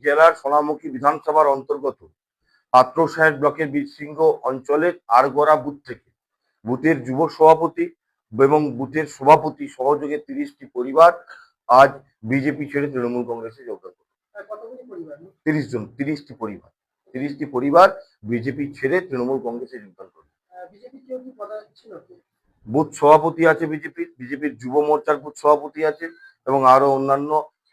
জেলার সোনামুখী বিধানসভার অন্তর্গত পাত্রসাহেব ব্লকের বীরসিংহ অঞ্চলের আরগড়া বুথ থেকে বুথের যুব সভাপতি এবং বুথের সভাপতি সহযোগে 30টি পরিবার আজ বিজেপি ছেড়ে তৃণমূল কংগ্রেসে যোগদান করে। 30টি পরিবার বিজেপি ছেড়ে তৃণমূল কংগ্রেসে যোগদান করে। বুথ সভাপতি আছে বিজেপির যুব মোর্চার বুথ সভাপতি আছে এবং আরো অন্যান্য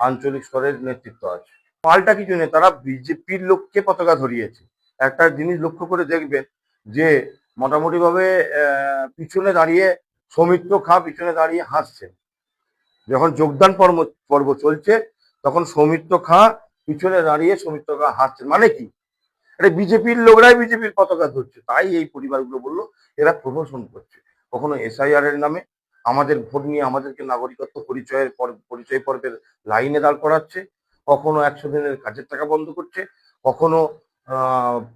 আঞ্চলিক স্তরের নেতৃত্ব আছে। পাল্টা কিছু নেই, তারা বিজেপির লোককে পতাকা ধরিয়েছে। একটা জিনিস লক্ষ্য করে দেখবেন যে মোটামুটি ভাবে পিছনে দাঁড়িয়ে সৌমিত্র খাঁ পিছনে দাঁড়িয়ে হাসছেন। যখন যোগদান পর্ব চলছে তখন সৌমিত্র খাঁ পিছনে দাঁড়িয়ে সৌমিত্র খাঁ হাসছেন। মানে কি, এটা বিজেপির লোকরাই বিজেপির পতাকা ধরছে। তাই এই পরিবারগুলো বললো এরা প্রহসন করছে। কখনো SIR এর নামে আমাদের ভোট নিয়ে আমাদেরকে নাগরিকত্ব পরিচয় পর্বের লাইনে দাঁড় করাচ্ছে, কখনো 100 দিনের কাজের টাকা বন্ধ করছে, কখনো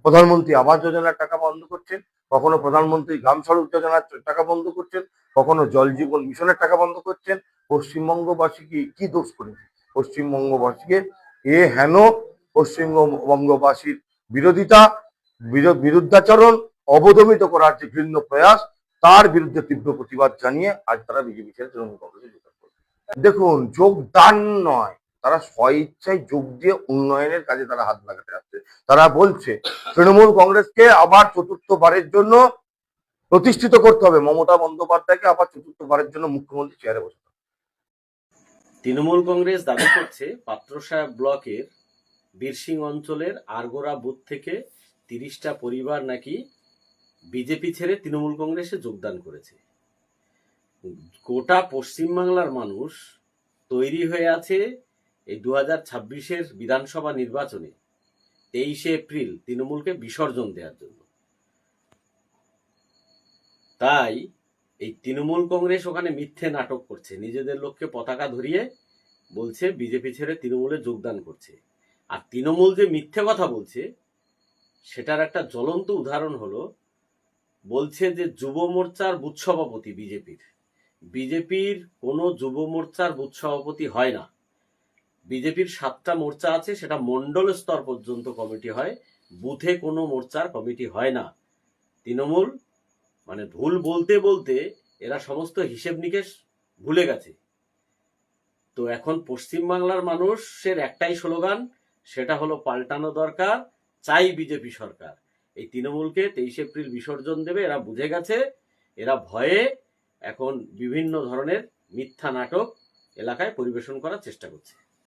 প্রধানমন্ত্রী আবাস যোজনার টাকা বন্ধ করছেন, কখনো প্রধানমন্ত্রী গ্রাম সড়ক যোজনার টাকা বন্ধ করছেন, কখনো জল জীবন মিশনের টাকা বন্ধ করছেন। পশ্চিমবঙ্গবাসী কি দোষ করেছে? পশ্চিমবঙ্গবাসীকে হেন পশ্চিমবঙ্গবাসীর বিরুদ্ধাচরণ অবদমিত করার যে ঘৃণ্য প্রয়াস, তার বিরুদ্ধে তীব্র প্রতিবাদ জানিয়ে আজ তারা বিজেপি ছেড়ে তৃণমূল কংগ্রেসে যোগদান করবে। দেখুন, যোগদান নয়, তারা স্বইচ্ছায় যোগ দিয়ে উন্নয়নের কাজে তারা হাত লাগাতে আসছে। তারা বলছে তৃণমূল কংগ্রেসকে আবার চতুর্থবারের জন্য প্রতিষ্ঠিত করতে হবে, মমতা বন্দ্যোপাধ্যায়কে আবার চতুর্থবারের জন্য মুখ্যমন্ত্রী চেয়ারে বসতে হবে। তৃণমূল কংগ্রেস দাবি করছে পাত্রসাহেব ব্লকের বীরসিংহ অঞ্চলের আরগোড়া বুথ থেকে 30টা পরিবার নাকি বিজেপি ছেড়ে তৃণমূল কংগ্রেসে যোগদান করেছে। গোটা পশ্চিমবাংলার মানুষ তৈরি হয়ে আছে এই 2026-এর বিধানসভা নির্বাচনে 23শে এপ্রিল তৃণমূলকে বিসর্জন দেওয়ার জন্য। তাই এই তৃণমূল কংগ্রেস ওখানে মিথ্যে নাটক করছে, নিজেদের লোককে পতাকা ধরিয়ে বলছে বিজেপি ছেড়ে তৃণমূলে যোগদান করছে। আর তৃণমূল যে মিথ্যে কথা বলছে সেটার একটা জ্বলন্ত উদাহরণ হলো, বলছে যে যুব মোর্চার বুথ সভাপতি বিজেপির কোনো যুব মোর্চার বুথ সভাপতি হয় না। বিজেপির 7টা মোর্চা আছে, সেটা মন্ডল স্তর পর্যন্ত কমিটি হয়, বুথে কোনো মোর্চার কমিটি হয় না। তৃণমূল মানে ভুল বলতে বলতে এরা সমস্ত হিসেব নিকেশ ভুলে গেছে। তো এখন পশ্চিমবাংলার মানুষের একটাই স্লোগান, সেটা হলো পাল্টানো দরকার, চাই বিজেপি সরকার। এই তৃণমূলকে 23 এপ্রিল বিসর্জন দেবে, এরা বুঝে গেছে। এরা ভয়ে এখন বিভিন্ন ধরনের মিথ্যা নাটক এলাকায় পরিবেশন করার চেষ্টা করছে।